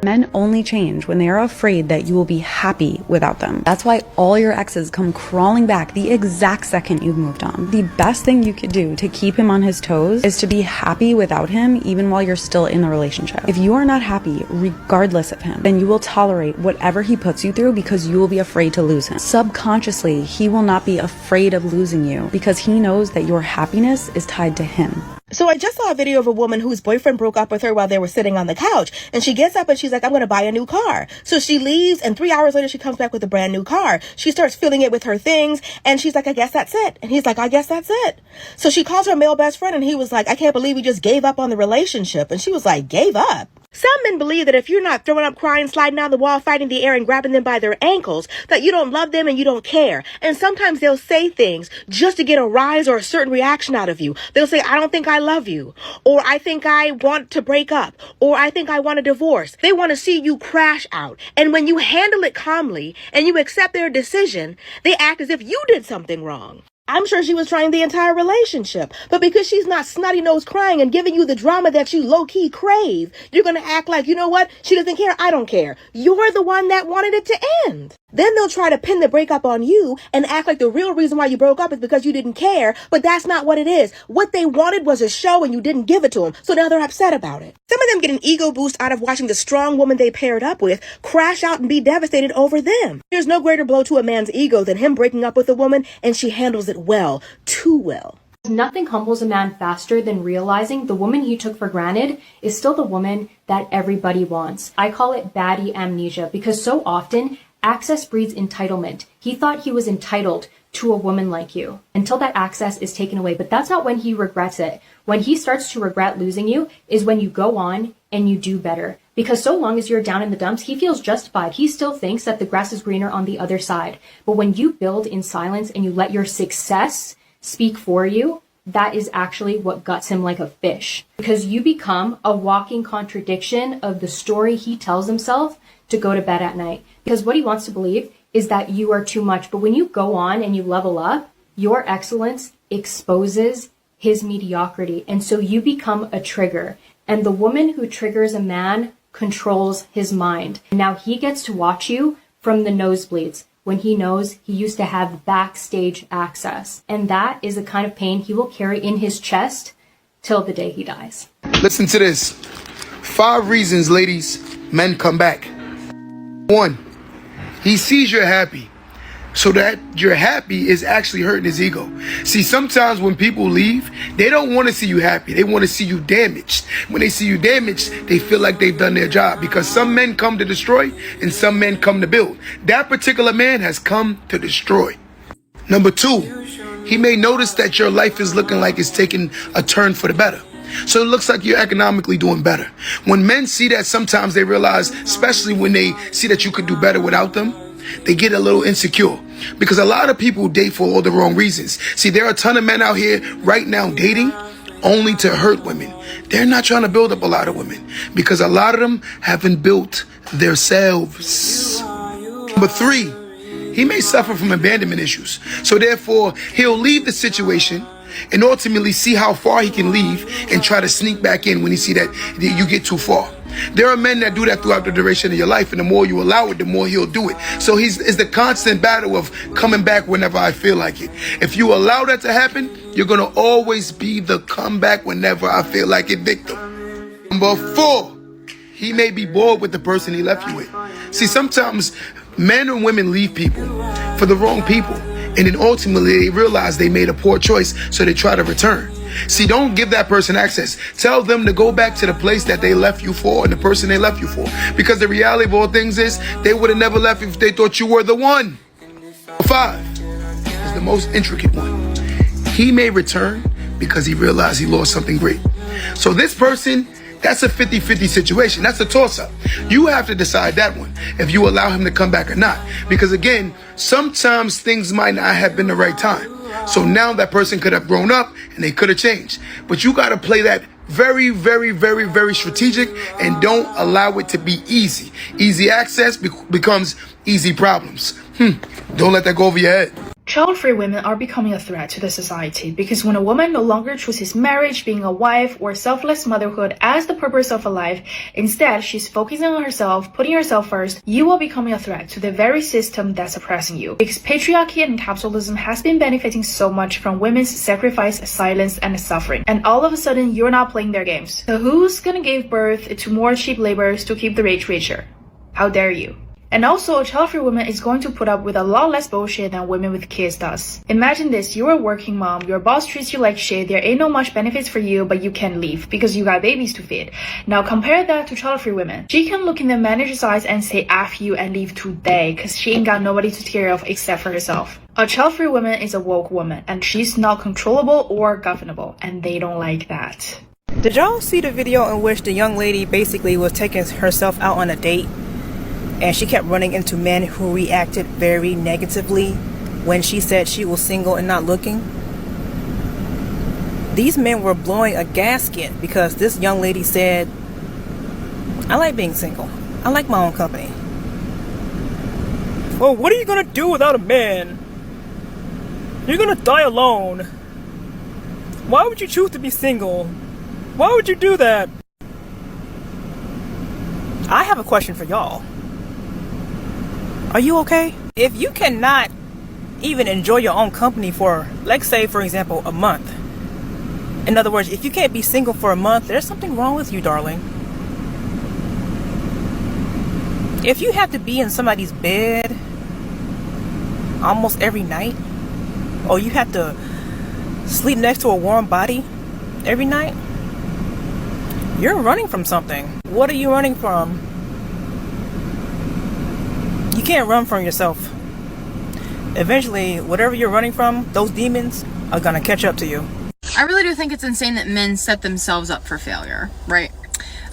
Men only change when they are afraid that you will be happy without them. That's why all your exes come crawling back the exact second you've moved on. The best thing you could do to keep him on his toes is to be happy without him even while you're still in the relationship. If you are not happy regardless of him, then you will tolerate whatever he puts you through because you will be afraid to lose him. Subconsciously, he will not be afraid of losing you because he knows that your happiness is tied to him. So I just saw a video of a woman whose boyfriend broke up with her while they were sitting on the couch. And she gets up and she's like, I'm going to buy a new car. So she leaves, and 3 hours later, she comes back with a brand new car. She starts filling it with her things. And she's like, I guess that's it. And he's like, I guess that's it. So she calls her male best friend, and he was like, I can't believe we just gave up on the relationship. And she was like, gave up? Some men believe that if you're not throwing up, crying, sliding down the wall, fighting the air, and grabbing them by their ankles, that you don't love them and you don't care. And sometimes they'll say things just to get a rise or a certain reaction out of you. They'll say, I don't think I love you, or I think I want to break up, or I think I want a divorce. They want to see you crash out. And when you handle it calmly and you accept their decision, they act as if you did something wrong. I'm sure she was trying the entire relationship, but because she's not snotty-nosed crying and giving you the drama that you low-key crave, you're going to act like, you know what? She doesn't care. I don't care. You're the one that wanted it to end. Then they'll try to pin the breakup on you and act like the real reason why you broke up is because you didn't care, but that's not what it is. What they wanted was a show and you didn't give it to them, so now they're upset about it. Some of them get an ego boost out of watching the strong woman they paired up with crash out and be devastated over them. There's no greater blow to a man's ego than him breaking up with a woman and she handles it well, too well. Nothing humbles a man faster than realizing the woman he took for granted is still the woman that everybody wants. I call it baddie amnesia because so often access breeds entitlement. He thought he was entitled to a woman like you until that access is taken away. But that's not when he regrets it. When he starts to regret losing you is when you go on and you do better. Because so long as you're down in the dumps, he feels justified. He still thinks that the grass is greener on the other side. But when you build in silence and you let your success speak for you, that is actually what guts him like a fish. Because you become a walking contradiction of the story he tells himself to go to bed at night. Because what he wants to believe is that you are too much. But when you go on and you level up, your excellence exposes his mediocrity. And so you become a trigger. And the woman who triggers a man controls his mind. Now he gets to watch you from the nosebleeds when he knows he used to have backstage access. And that is the kind of pain he will carry in his chest till the day he dies. Listen to this. 5 reasons, ladies, men come back. 1, he sees you're happy. So that you're happy is actually hurting his ego. See, sometimes when people leave, they don't want to see you happy. They want to see you damaged. When they see you damaged, they feel like they've done their job. Because some men come to destroy and some men come to build. That particular man has come to destroy. Number 2, he may notice that your life is looking like it's taking a turn for the better. So it looks like you're economically doing better. When men see that, sometimes they realize, especially when they see that you could do better without them, they get a little insecure. Because a lot of people date for all the wrong reasons. See, there are a ton of men out here right now dating only to hurt women. They're not trying to build up a lot of women because a lot of them haven't built themselves. Number 3, he may suffer from abandonment issues. So therefore, he'll leave the situation and ultimately see how far he can leave and try to sneak back in when he see that you get too far. There are men that do that throughout the duration of your life, and the more you allow it, the more he'll do it. So it's the constant battle of coming back whenever I feel like it. If you allow that to happen, you're going to always be the comeback whenever I feel like it victim. Number 4, he may be bored with the person he left you with. See, sometimes men and women leave people for the wrong people, and then ultimately they realize they made a poor choice, so they try to return. See, don't give that person access. Tell them to go back to the place that they left you for and the person they left you for. Because the reality of all things is they would have never left if they thought you were the one. 5 is the most intricate one. He may return because he realized he lost something great. So this person, that's a 50-50 situation. That's a toss-up. You have to decide that one, if you allow him to come back or not. Because again, sometimes things might not have been the right time. So now that person could have grown up and they could have changed. But you got to play that very, very, very, very strategic and don't allow it to be easy. Easy access becomes easy problems. Don't let that go over your head. Child-free women are becoming a threat to the society because when a woman no longer chooses marriage, being a wife, or selfless motherhood as the purpose of a life, instead she's focusing on herself, putting herself first, you are becoming a threat to the very system that's oppressing you. Because patriarchy and capitalism has been benefiting so much from women's sacrifice, silence, and suffering. And all of a sudden, you're not playing their games. So who's gonna give birth to more cheap laborers to keep the rich richer? How dare you? And also, a child-free woman is going to put up with a lot less bullshit than women with kids does. Imagine this, you're a working mom, your boss treats you like shit, there ain't no much benefits for you, but you can't leave because you got babies to feed. Now compare that to child-free women. She can look in the manager's eyes and say F you and leave today because she ain't got nobody to take care of except for herself. A child-free woman is a woke woman and she's not controllable or governable, and they don't like that. Did y'all see the video in which the young lady basically was taking herself out on a date? And she kept running into men who reacted very negatively when she said she was single and not looking. These men were blowing a gasket because this young lady said, I like being single. I like my own company. Well, what are you gonna do without a man? You're gonna die alone. Why would you choose to be single? Why would you do that? I have a question for y'all. Are you okay? If you cannot even enjoy your own company for, let's say, for example, a month. In other words, if you can't be single for a month, there's something wrong with you, darling. If you have to be in somebody's bed almost every night, or you have to sleep next to a warm body every night, you're running from something. What are you running from? You can't run from yourself. Eventually, whatever you're running from, those demons are gonna catch up to you. I really do think it's insane that men set themselves up for failure, right?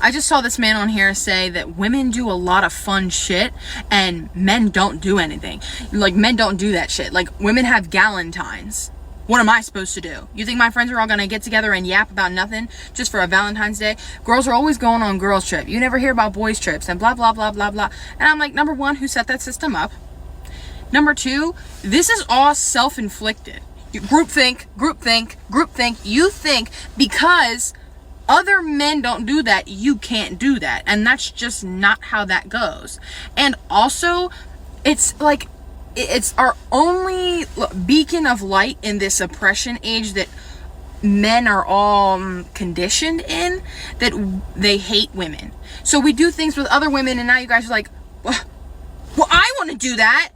I just saw this man on here say that women do a lot of fun shit and men don't do anything. Like, men don't do that shit. Like, women have galentines. What am I supposed to do? You think my friends are all gonna get together and yap about nothing just for a Valentine's Day? Girls are always going on girls' trip. You never hear about boys' trips and blah, blah, blah, blah, blah. And I'm like, number one, who set that system up? Number two, this is all self-inflicted. Groupthink. You think because other men don't do that, you can't do that. And that's just not how that goes. And also, it's like, it's our only beacon of light in this oppression age that men are all conditioned in, that they hate women. So we do things with other women and now you guys are like, well I want to do that.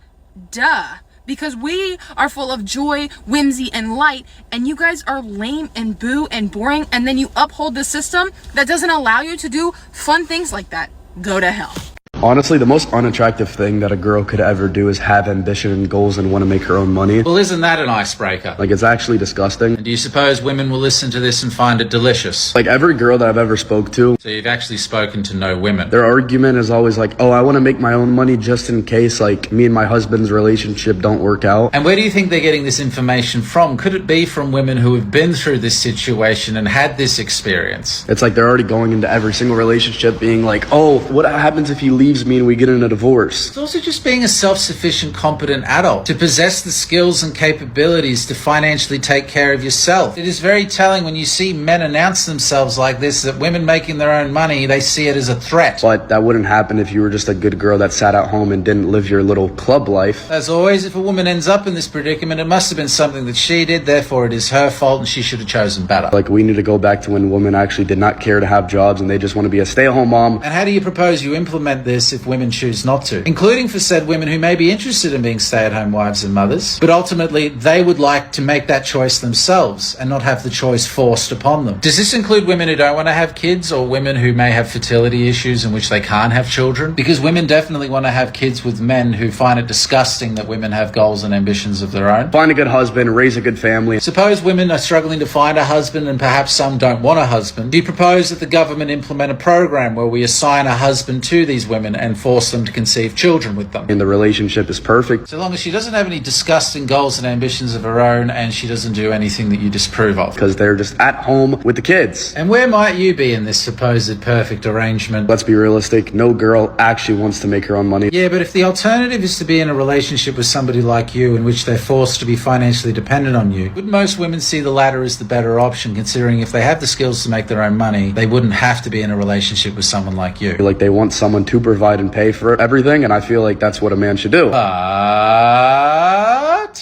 Duh. Because we are full of joy, whimsy, and light, and you guys are lame and boo and boring, and then you uphold the system that doesn't allow you to do fun things like that. Go to hell. Honestly, the most unattractive thing that a girl could ever do is have ambition and goals and want to make her own money. Well, isn't that an icebreaker? Like, it's actually disgusting. And do you suppose women will listen to this and find it delicious? Like, every girl that I've ever spoke to, So you've actually spoken to no women. their argument is always like, oh, I want to make my own money just in case, like, me and my husband's relationship don't work out. And where do you think they're getting this information from? Could it be from women who have been through this situation and had this experience? It's like they're already going into every single relationship being like, oh, what happens if he leaves me and we get in a divorce? It's also just being a self-sufficient, competent adult, to possess the skills and capabilities to financially take care of yourself. It is very telling when you see men announce themselves like this, that women making their own money, they see it as a threat. But that wouldn't happen if you were just a good girl that sat at home and didn't live your little club life. As always, if a woman ends up in this predicament, it must have been something that she did, therefore it is her fault and she should have chosen better. Like, we need to go back to when women actually did not care to have jobs and they just want to be a stay-at-home mom. And how do you propose you implement this if women choose not to? Including for said women who may be interested in being stay-at-home wives and mothers, but ultimately they would like to make that choice themselves and not have the choice forced upon them. Does this include women who don't want to have kids, or women who may have fertility issues in which they can't have children? Because women definitely want to have kids with men who find it disgusting that women have goals and ambitions of their own. Find a good husband, raise a good family. Suppose women are struggling to find a husband and perhaps some don't want a husband. Do you propose that the government implement a program where we assign a husband to these women women and force them to conceive children with them. And the relationship is perfect. So long as she doesn't have any disgusting goals and ambitions of her own and she doesn't do anything that you disapprove of. Because they're just at home with the kids. And where might you be in this supposed perfect arrangement? Let's be realistic. No girl actually wants to make her own money. Yeah, but if the alternative is to be in a relationship with somebody like you in which they're forced to be financially dependent on you, would most women see the latter as the better option, considering if they have the skills to make their own money, they wouldn't have to be in a relationship with someone like you? Like they want someone to provide and pay for everything, and I feel like that's what a man should do.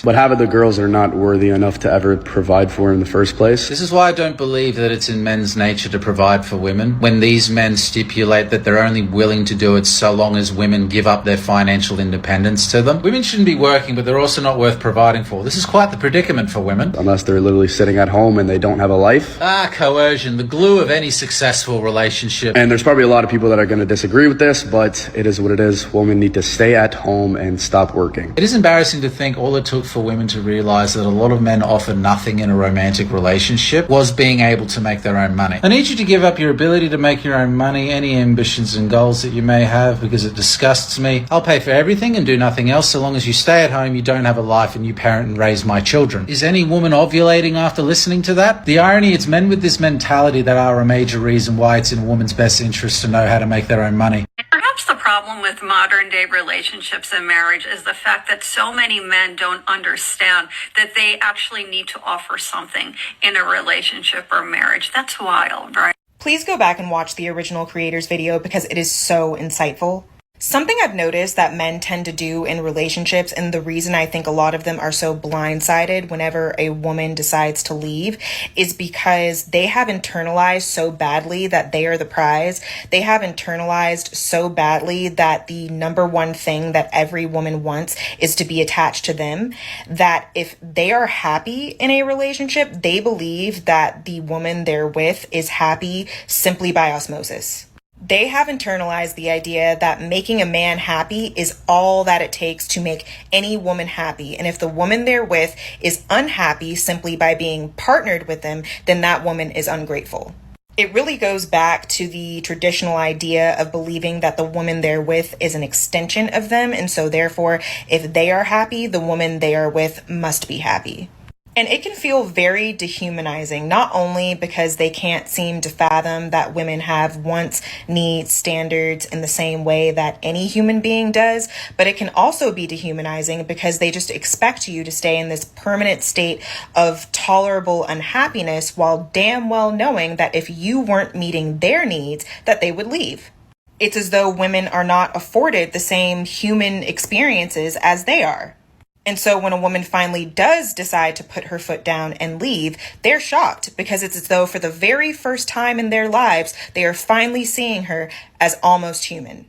But half of the girls are not worthy enough to ever provide for in the first place. This is why I don't believe that it's in men's nature to provide for women. When these men stipulate that they're only willing to do it so long as women give up their financial independence to them. Women shouldn't be working, but they're also not worth providing for. This is quite the predicament for women. Unless they're literally sitting at home and they don't have a life. Coercion, the glue of any successful relationship. And there's probably a lot of people that are going to disagree with this, but it is what it is. Women need to stay at home and stop working. It is embarrassing to think all it took for women to realize that a lot of men offer nothing in a romantic relationship was being able to make their own money. I need you to give up your ability to make your own money, any ambitions and goals that you may have, because it disgusts me. I'll pay for everything and do nothing else so long as you stay at home, you don't have a life, and you parent and raise my children. Is any woman ovulating after listening to that? The irony, it's men with this mentality that are a major reason why it's in a woman's best interest to know how to make their own money. Perhaps the problem with modern day relationships and marriage is the fact that so many men don't understand that they actually need to offer something in a relationship or marriage. That's wild, right? Please go back and watch the original creator's video because it is so insightful. Something I've noticed that men tend to do in relationships, and the reason I think a lot of them are so blindsided whenever a woman decides to leave, is because they have internalized so badly that they are the prize. They have internalized so badly that the number one thing that every woman wants is to be attached to them, that if they are happy in a relationship, they believe that the woman they're with is happy simply by osmosis. They have internalized the idea that making a man happy is all that it takes to make any woman happy. And if the woman they're with is unhappy simply by being partnered with them, then that woman is ungrateful. It really goes back to the traditional idea of believing that the woman they're with is an extension of them. And so therefore, if they are happy, the woman they are with must be happy. And it can feel very dehumanizing, not only because they can't seem to fathom that women have wants, needs, standards in the same way that any human being does, but it can also be dehumanizing because they just expect you to stay in this permanent state of tolerable unhappiness while damn well knowing that if you weren't meeting their needs, that they would leave. It's as though women are not afforded the same human experiences as they are. And so when a woman finally does decide to put her foot down and leave, they're shocked because it's as though for the very first time in their lives, they are finally seeing her as almost human.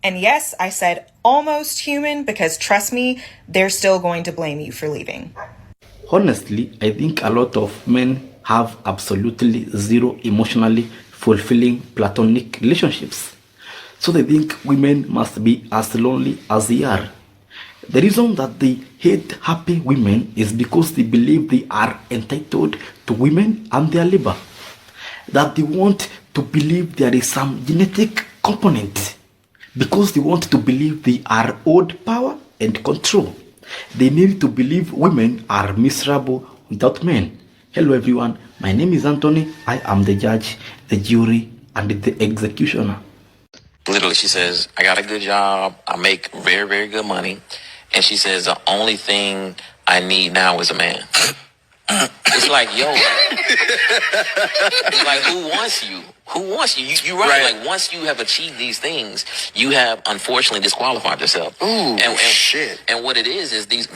And yes, I said almost human because trust me, they're still going to blame you for leaving. Honestly, I think a lot of men have absolutely zero emotionally fulfilling platonic relationships. So they think women must be as lonely as they are. The reason that they hate happy women is because they believe they are entitled to women and their labor. That they want to believe there is some genetic component. Because they want to believe they are owed power and control. They need to believe women are miserable without men. Hello everyone, my name is Anthony. I am the judge, the jury, and the executioner. Literally, she says, I got a good job. I make very, very good money. And she says, the only thing I need now is a man. It's like, yo, it's like, who wants you? Who wants you? You're right. Like, once you have achieved these things, you have, unfortunately, disqualified yourself. Ooh, shit. And what it is these,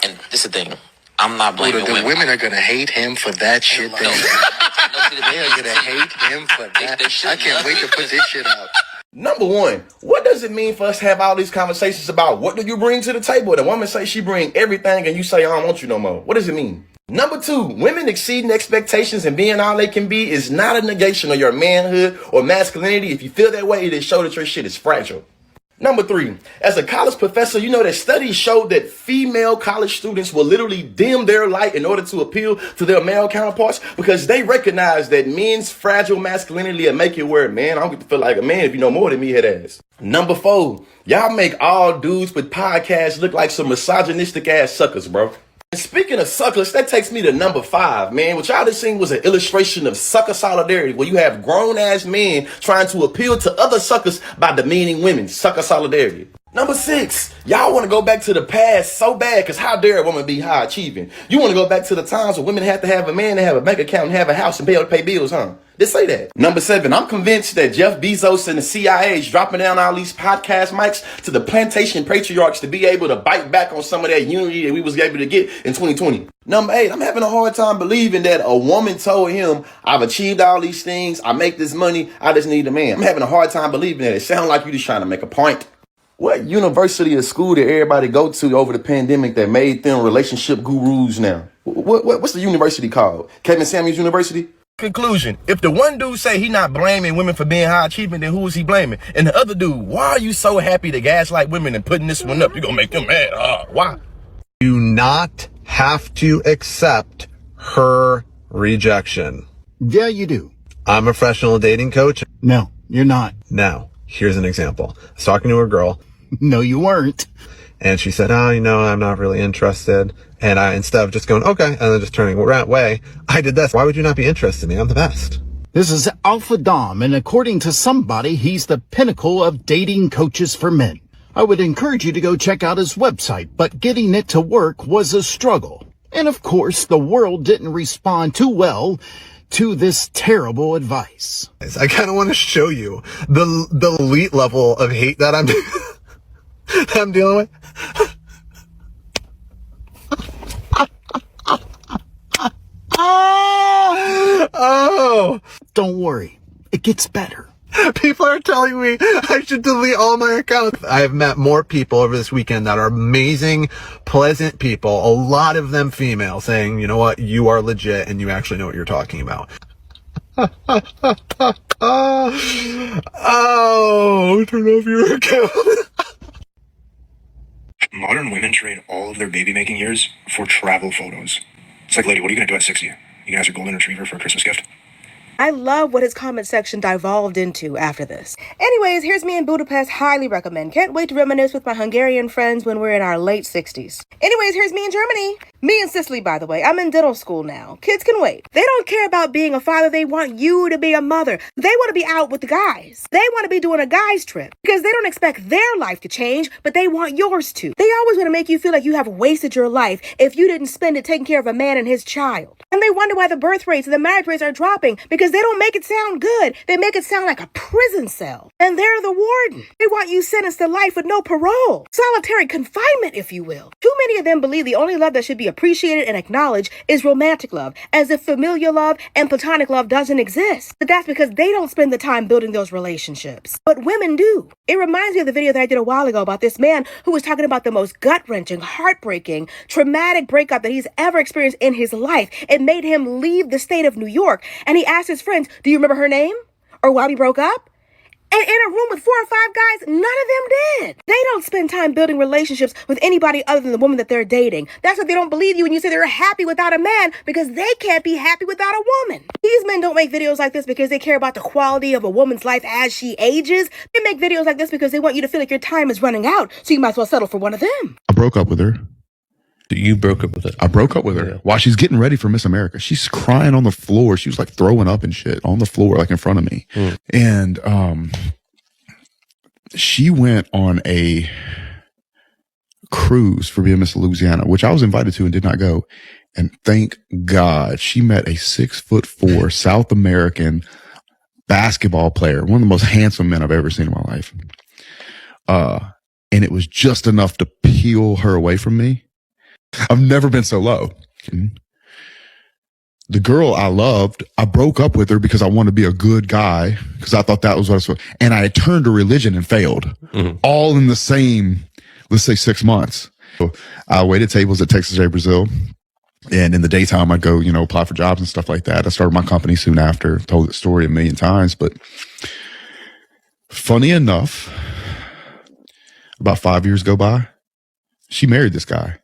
and this is the thing, I'm not blaming women. The women are going to hate him for that shit. They are going to hate him for that. I can't wait to put this shit out. Number one, what does it mean for us to have all these conversations about what do you bring to the table? The woman say she bring everything and you say, I don't want you no more. What does it mean? Number two, women exceeding expectations and being all they can be is not a negation of your manhood or masculinity. If you feel that way, it shows that your shit is fragile. Number 3, as a college professor, you know that studies showed that female college students will literally dim their light in order to appeal to their male counterparts because they recognize that men's fragile masculinity will make you wear, man, I don't get to feel like a man if you know more than me, head ass. Number 4, y'all make all dudes with podcasts look like some misogynistic ass suckers, bro. And speaking of suckers, that takes me to number 5, man. What y'all just seen was an illustration of sucker solidarity, where you have grown-ass men trying to appeal to other suckers by demeaning women. Sucker solidarity. Number 6, y'all want to go back to the past so bad, because how dare a woman be high achieving? You want to go back to the times when women had to have a man to have a bank account and have a house and be able to pay bills, huh? Just say that. Number 7, I'm convinced that Jeff Bezos and the CIA is dropping down all these podcast mics to the plantation patriarchs to be able to bite back on some of that unity that we was able to get in 2020. Number 8, I'm having a hard time believing that a woman told him, I've achieved all these things, I make this money, I just need a man. I'm having a hard time believing that. It sounds like you just trying to make a point. What university or school did everybody go to over the pandemic that made them relationship gurus now? What's the university called? Kevin Samuels University? Conclusion. If the one dude say he not blaming women for being high achievement, then who is he blaming? And the other dude, why are you so happy to gaslight women and putting this one up? You're going to make them mad. Why? Do not have to accept her rejection. Yeah, you do. I'm a professional dating coach. No, you're not. Now, here's an example. I was talking to a girl. No, you weren't. And she said, oh, I'm not really interested. And I, instead of just going, okay, and then just turning away, I did this. Why would you not be interested in me? I'm the best. This is Alpha Dom, and according to somebody, he's the pinnacle of dating coaches for men. I would encourage you to go check out his website, but getting it to work was a struggle. And of course, the world didn't respond too well to this terrible advice. I kind of want to show you the elite level of hate that I'm dealing with. Oh, don't worry. It gets better. People are telling me I should delete all my accounts. I have met more people over this weekend that are amazing, pleasant people, a lot of them female, saying, you know what, you are legit and you actually know what you're talking about. Oh, turn off your account. Modern women trade all of their baby-making years for travel photos. It's like, lady, what are you going to do at 60? You going to ask your golden retriever for a Christmas gift? I love what his comment section devolved into after this. Anyways, here's me in Budapest. Highly recommend. Can't wait to reminisce with my Hungarian friends when we're in our late 60s. Anyways, here's me in Germany. Me and Sicily, by the way. I'm in dental school now. Kids can wait. They don't care about being a father. They want you to be a mother. They want to be out with the guys. They want to be doing a guy's trip because they don't expect their life to change, but they want yours to. They always want to make you feel like you have wasted your life if you didn't spend it taking care of a man and his child. And they wonder why the birth rates and the marriage rates are dropping because they don't make it sound good. They make it sound like a prison cell. And they're the warden. They want you sentenced to life with no parole. Solitary confinement, if you will. Too many of them believe the only love that should be appreciated and acknowledged is romantic love, as if familial love and platonic love doesn't exist. But that's because they don't spend the time building those relationships. But women do. It reminds me of the video that I did a while ago about this man who was talking about the most gut-wrenching, heartbreaking, traumatic breakup that he's ever experienced in his life. It made him leave the state of New York. And he asked his friends, do you remember her name? Or why we broke up? And in a room with 4 or 5 guys, none of them did. They don't spend time building relationships with anybody other than the woman that they're dating. That's why they don't believe you when you say they're happy without a man, because they can't be happy without a woman. These men don't make videos like this because they care about the quality of a woman's life as she ages. They make videos like this because they want you to feel like your time is running out, so you might as well settle for one of them. I broke up with her. You broke up with her? I broke up with her while she's getting ready for Miss America. She's crying on the floor. She was like throwing up and shit on the floor, like in front of me. And she went on a cruise for being Miss Louisiana, which I was invited to and did not go. And thank God she met a 6'4" South American basketball player, one of the most handsome men I've ever seen in my life. And it was just enough to peel her away from me. I've never been so low. The girl I loved, I broke up with her because I wanted to be a good guy, because I thought that was what I was supposed to. And I had turned to religion and failed. All in the same, let's say 6 months. So I waited tables at Texas A Brazil. And in the daytime, I'd go, apply for jobs and stuff like that. I started my company soon after, told the story a million times. But funny enough, About 5 years go by. She married this guy.